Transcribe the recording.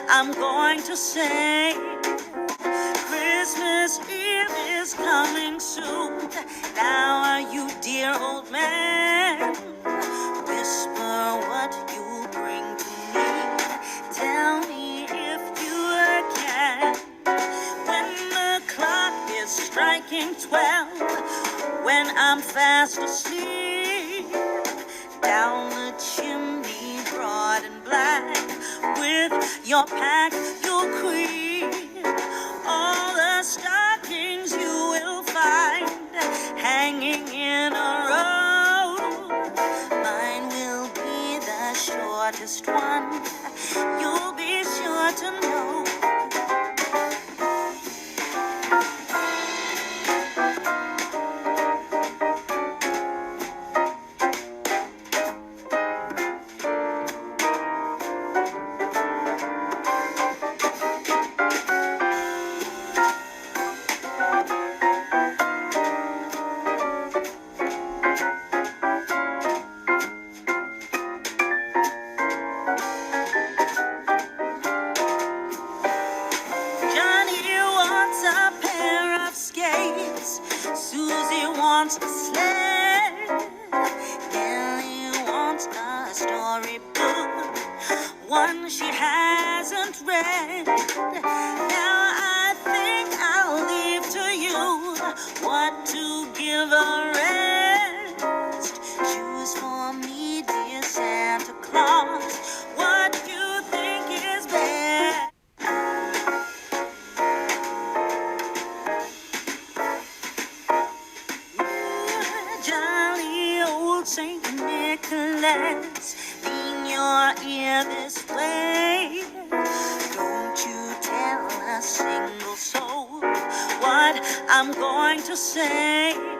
I'm going to say. Christmas Eve is coming soon. Now are you, dear old man? Whisper what you bring to me. Tell me if you can. When the clock is striking 12, when I'm fast asleep, down the chimney broad and black, with your pack you'll creep. All the stockings you will find hanging in a row. Mine will be the shortest one, you'll be sure to know. Susie wants a sled. Nellie wants a storybook, one she hasn't read. Now I think I'll leave to you what to give a rest. Choose for me, dear Santa Claus, what you think is best. Jolly old Saint Nicholas, lean your ear this way. Don't you tell a single soul what I'm going to say.